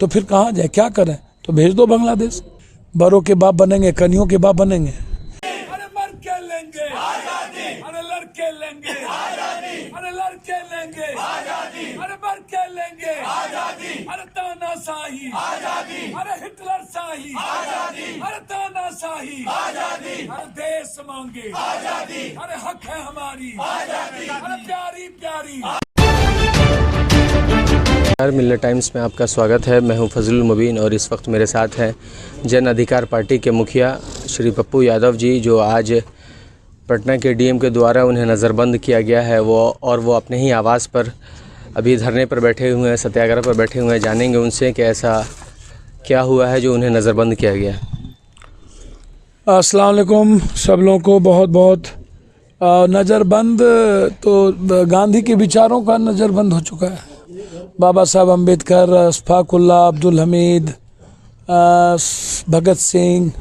तो फिर कहाँ जाए, क्या करें? तो भेज दो बांग्लादेश। बड़ों के बाप बनेंगे, कनियों के बाप बनेंगे। अरे मर के लेंगे आजादी, अरे लड़के लेंगे आजादी, अरे लड़के लेंगे आजादी, अरे मर के लेंगे आजादी, अरे तानाशाही आजादी, अरे हिटलर शाही आजादी, अरे तानाशाही आजादी, अरे देश मांगे आजादी, अरे हक है हमारी आजादी, अरे प्यारी प्यारी। मिलत टाइम्स में आपका स्वागत है। मैं हूं फजलुल मुबीन और इस वक्त मेरे साथ हैं जन अधिकार पार्टी के मुखिया श्री पप्पू यादव जी, जो आज पटना के डीएम के द्वारा उन्हें नज़रबंद किया गया है। वो अपने ही आवास पर अभी धरने पर बैठे हुए हैं, सत्याग्रह पर बैठे हुए हैं। जानेंगे उनसे कि ऐसा क्या हुआ है जो उन्हें नज़रबंद किया गया। अस्सलाम वालेकुम सब लोगों को बहुत बहुत। नज़रबंद तो गांधी के विचारों का नज़रबंद हो चुका है। बाबा साहब अम्बेडकर, अशफाकुल्ला, अब्दुल हमीद, भगत सिंह,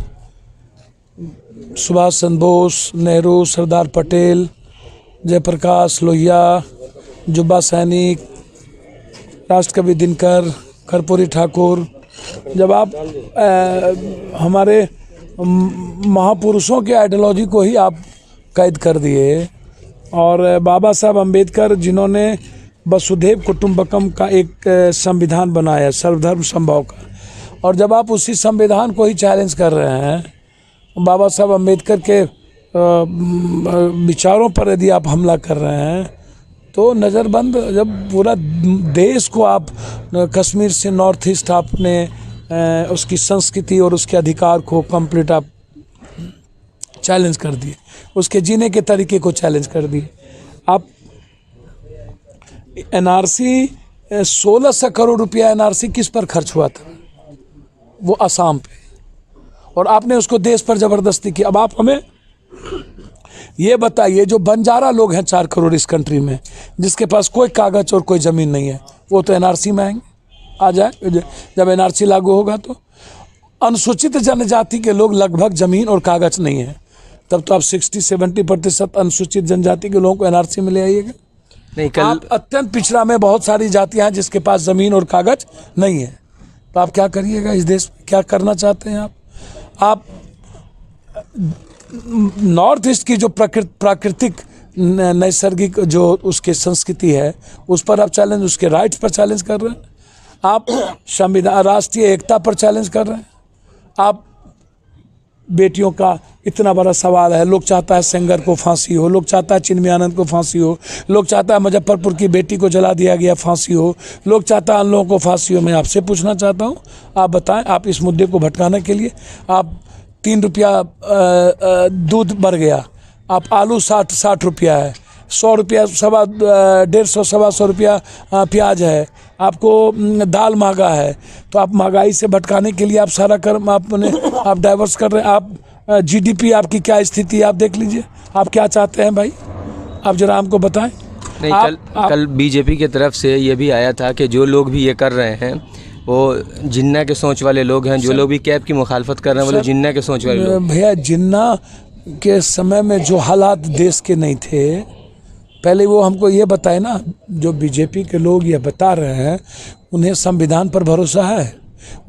सुभाष चंद्र बोस, नेहरू, सरदार पटेल, जयप्रकाश लोहिया, जुब्बा सैनिक, राष्ट्रकवि दिनकर, कर्पूरी ठाकुर। जब आप हमारे महापुरुषों के आइडियोलॉजी को ही आप कैद कर दिए, और बाबा साहब अम्बेडकर जिन्होंने वसुधैव कुटुंबकम का एक संविधान बनाया, सर्वधर्म समभाव का, और जब आप उसी संविधान को ही चैलेंज कर रहे हैं, बाबा साहब अम्बेडकर के विचारों पर यदि आप हमला कर रहे हैं, तो नज़रबंद। जब पूरा देश को आप कश्मीर से नॉर्थ ईस्ट आपने उसकी संस्कृति और उसके अधिकार को कंप्लीट आप चैलेंज कर दिए, उसके जीने के तरीके को चैलेंज कर दिए। आप एनआरसी 1600 करोड़ रुपया एनआरसी किस पर खर्च हुआ था? वो असम पे, और आपने उसको देश पर ज़बरदस्ती की। अब आप हमें ये बताइए, जो बंजारा लोग हैं 4 करोड़ इस कंट्री में, जिसके पास कोई कागज़ और कोई ज़मीन नहीं है, वो तो एनआरसी में आएंगे, आ जाए। जब एनआरसी लागू होगा तो अनुसूचित जनजाति के लोग लगभग ज़मीन और कागज़ नहीं है, तब तो आप 60-70% अनुसूचित जनजाति के लोगों को एनआरसी में ले आइएगा। नहीं, आप अत्यंत पिछड़ा में बहुत सारी जातियां हैं जिसके पास ज़मीन और कागज़ नहीं है, तो आप क्या करिएगा इस देश में? क्या करना चाहते हैं आप नॉर्थ ईस्ट की जो प्राकृतिक नैसर्गिक जो उसके संस्कृति है, उस पर आप चैलेंज, उसके राइट्स पर चैलेंज कर रहे हैं। आप संविधान, राष्ट्रीय एकता पर चैलेंज कर रहे हैं। आप बेटियों का इतना बड़ा सवाल है, लोग चाहता है सेंगर को फांसी हो, लोग चाहता है चिन्मयानंद को फांसी हो, लोग चाहता है मुजफ्फरपुर की बेटी को जला दिया गया फांसी हो, लोग चाहता है उन लोगों को फांसी हो। मैं आपसे पूछना चाहता हूँ, आप बताएं, आप इस मुद्दे को भटकाने के लिए आप 3 रुपया दूध बढ़ गया, आप आलू 60 रुपया है, 100 रुपया, 150-125 रुपया प्याज है, आपको दाल महंगा है, तो आप महंगाई से भटकाने के लिए आप सारा कर्म आप डाइवर्स कर रहे हैं। आप जीडीपी आपकी क्या स्थिति है आप देख लीजिए। आप क्या चाहते हैं भाई, आप जरा हमको बताएं। नहीं, कल बीजेपी की तरफ से ये भी आया था कि जो लोग भी ये कर रहे हैं वो जिन्ना के सोच वाले लोग हैं, जो लोग भी कैब की मुखालफत कर रहे हैं वो लोग जिन्ना के सोच वाले लोग। भैया, जिन्ना के समय में जो हालात देश के नहीं थे, पहले वो हमको ये बताए ना। जो बीजेपी के लोग ये बता रहे हैं, उन्हें संविधान पर भरोसा है,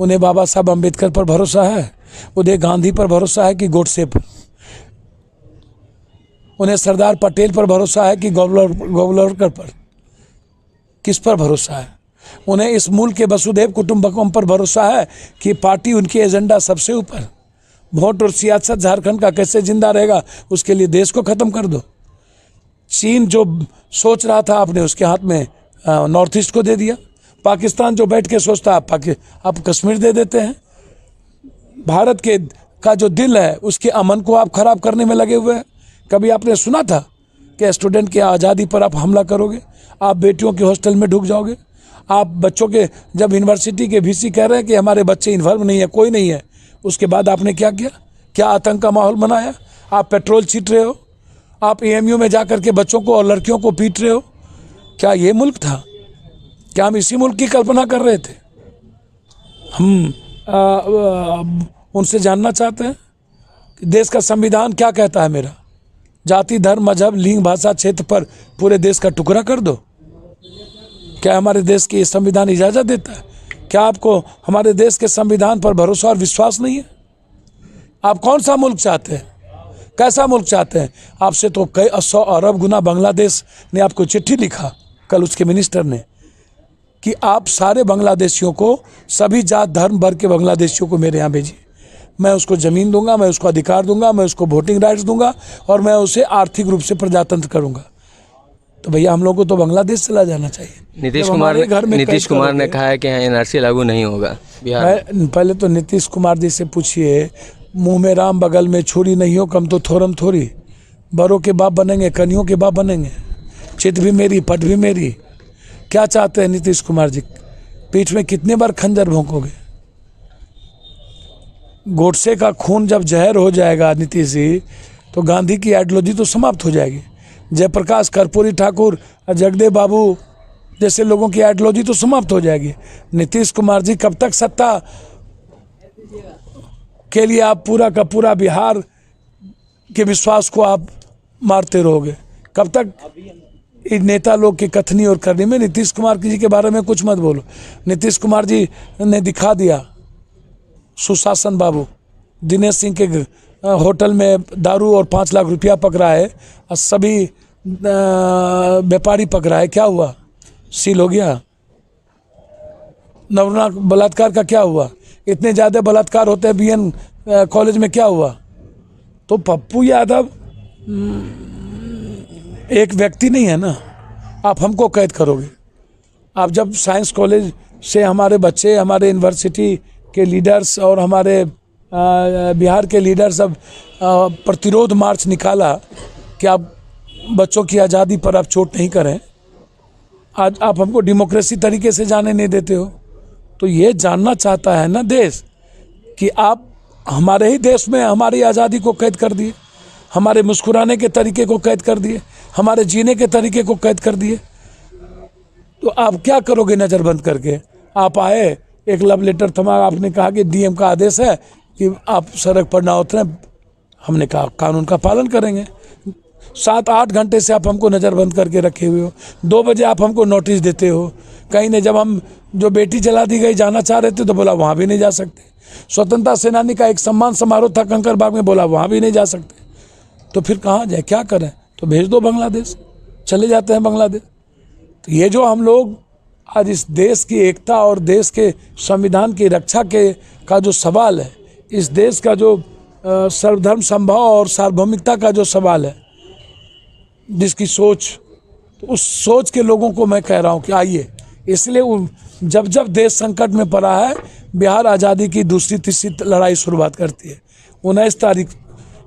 उन्हें बाबा साहब अम्बेडकर पर भरोसा है, उन्हें गांधी पर भरोसा है कि गोडसे पर, उन्हें सरदार पटेल पर भरोसा है कि गोवलकर पर, किस पर भरोसा है? उन्हें इस मुल्क के वसुधैव कुटुंबकम पर भरोसा है कि पार्टी उनके एजेंडा सबसे ऊपर। वोट और सियासत झारखंड का कैसे जिंदा रहेगा, उसके लिए देश को ख़त्म कर दो। चीन जो सोच रहा था, आपने उसके हाथ में नॉर्थ ईस्ट को दे दिया। पाकिस्तान जो बैठ के सोचता है, आप कश्मीर दे देते हैं। भारत का जो दिल है, उसके अमन को आप खराब करने में लगे हुए हैं। कभी आपने सुना था कि स्टूडेंट की आज़ादी पर आप हमला करोगे? आप बेटियों के हॉस्टल में ढुक जाओगे? आप बच्चों के, जब यूनिवर्सिटी के वीसी कह रहे हैं कि हमारे बच्चे इन्फॉर्म नहीं है, कोई नहीं है, उसके बाद आपने क्या किया? क्या आतंक का माहौल बनाया? आप पेट्रोल छीट रहे हो, आप एएमयू में जा कर के बच्चों को और लड़कियों को पीट रहे हो। क्या ये मुल्क था? क्या हम इसी मुल्क की कल्पना कर रहे थे? हम उनसे जानना चाहते हैं कि देश का संविधान क्या कहता है। मेरा जाति, धर्म, मजहब, लिंग, भाषा, क्षेत्र पर पूरे देश का टुकड़ा कर दो। क्या हमारे देश की संविधान इजाज़त देता है? क्या आपको हमारे देश के संविधान पर भरोसा और विश्वास नहीं है? आप कौन सा मुल्क चाहते हैं? कैसा मुल्क चाहते हैं? आपसे तो कई 100 अरब गुना बांग्लादेश ने आपको चिट्ठी लिखा कल उसके मिनिस्टर ने कि आप सारे बांग्लादेशियों को, सभी जात धर्म वर्ग के बांग्लादेशियों को मेरे यहाँ भेजिए। मैं उसको ज़मीन दूंगा, मैं उसको अधिकार दूंगा, मैं उसको वोटिंग राइट्स दूंगा और मैं उसे आर्थिक रूप से प्रजातंत्र करूंगा। तो भैया हम लोग को तो बांग्लादेश चला जाना चाहिए। नीतीश जब कुमार हमारे घर में नीतीश कैद कुमार ने करोगे- कहा है कि यहाँ एनआरसी लागू नहीं होगा बिहार में। पहले तो नीतीश कुमार जी से पूछिए, मुंह में राम बगल में छुरी नहीं हो, कम तो थोरम थोड़ी। बड़ों के बाप बनेंगे, कनियों के बाप बनेंगे। चित भी मेरी, पट भी मेरी। क्या चाहते हैं नीतीश कुमार जी? पीठ में कितने बार खंजर भोंकोगे? गोडसे का खून जब जहर हो जाएगा नीतीश जी, तो गांधी की आइडियोलॉजी तो समाप्त हो जाएगी। जयप्रकाश कर्पूरी ठाकुर, जगदेव बाबू जैसे लोगों की आइडियोलॉजी तो समाप्त हो जाएगी। नीतीश कुमार जी कब तक सत्ता के लिए आप पूरा का पूरा बिहार के विश्वास को आप मारते रहोगे? कब तक इन नेता लोग की कथनी और करनी में? नीतीश कुमार जी के बारे में कुछ मत बोलो। नीतीश कुमार जी ने दिखा दिया सुशासन बाबू। दिनेश सिंह के होटल में दारू और 5 लाख रुपया पकड़ा है और सभी व्यापारी पकड़ा है। क्या हुआ? सील हो गया। नवना बलात्कार का क्या हुआ? इतने ज़्यादा बलात्कार होते हैं बीएन कॉलेज में, क्या हुआ? तो पप्पू यादव एक व्यक्ति नहीं है ना। आप हमको कैद करोगे? आप जब साइंस कॉलेज से हमारे बच्चे, हमारे यूनिवर्सिटी के लीडर्स और हमारे बिहार के लीडर्स अब प्रतिरोध मार्च निकाला कि आप बच्चों की आज़ादी पर आप चोट नहीं करें, आज आप हमको डेमोक्रेसी तरीके से जाने नहीं देते हो। तो ये जानना चाहता है ना देश कि आप हमारे ही देश में हमारी आज़ादी को कैद कर दिए, हमारे मुस्कुराने के तरीके को कैद कर दिए, हमारे जीने के तरीके को कैद कर दिए। तो आप क्या करोगे नज़र बंद करके? आप आए, एक लव लेटर थमा, आपने कहा कि डीएम का आदेश है कि आप सड़क पर ना उतरें। हमने कहा कानून का पालन करेंगे। 7-8 घंटे से आप हमको नज़र बंद करके रखे हुए हो। 2 बजे आप हमको नोटिस देते हो। कहीं ने जब हम जो बेटी जला दी गई जाना चाह रहे थे तो बोला वहाँ भी नहीं जा सकते। स्वतंत्रता सेनानी का एक सम्मान समारोह था कंकरबाग में, बोला वहाँ भी नहीं जा सकते। तो फिर कहाँ जाए, क्या करें? तो भेज दो बांग्लादेश। चले जाते हैं बांग्लादेश। तो ये जो हम लोग आज इस देश की एकता और देश के संविधान की रक्षा के का जो सवाल है, इस देश का जो सर्वधर्म समभाव और सार्वभौमिकता का जो सवाल है, जिसकी सोच, तो उस सोच के लोगों को मैं कह रहा हूँ कि आइए। इसलिए जब जब देश संकट में पड़ा है, बिहार आज़ादी की दूसरी तीसरी लड़ाई शुरुआत करती है। 19 तारीख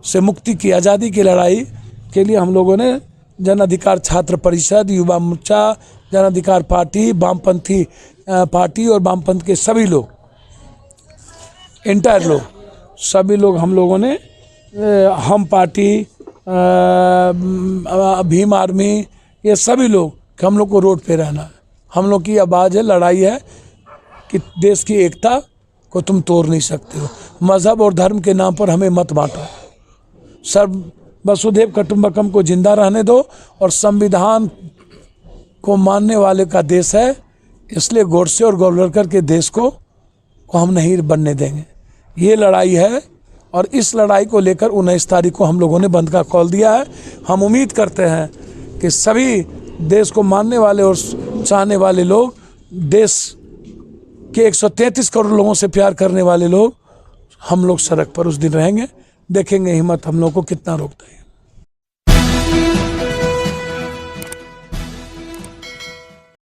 से मुक्ति की, आज़ादी की लड़ाई के लिए हम लोगों ने जन अधिकार छात्र परिषद, युवा मोर्चा, जन अधिकार पार्टी, वामपंथी पार्टी और वामपंथ के सभी लोग, इंटायर लोग, सभी लोग हम लोगों ने हम पार्टी, भीम आर्मी, ये सभी लोग, हम लोग को रोड पे रहना है। हम लोग की आवाज़ है, लड़ाई है कि देश की एकता को तुम तोड़ नहीं सकते हो। मज़हब और धर्म के नाम पर हमें मत बांटो। सर्व वसुधैव कुटुंबकम को जिंदा रहने दो और संविधान को मानने वाले का देश है, इसलिए गोडसे और गोवलकर के देश को हम नहीं बनने देंगे। ये लड़ाई है और इस लड़ाई को लेकर 19 तारीख को हम लोगों ने बंद का कॉल दिया है। हम उम्मीद करते हैं कि सभी देश को मानने वाले और चाहने वाले लोग, देश के 133 करोड़ लोगों से प्यार करने वाले लोग, हम लोग सड़क पर उस दिन रहेंगे। देखेंगे हिम्मत हम लोग को कितना रोकता है।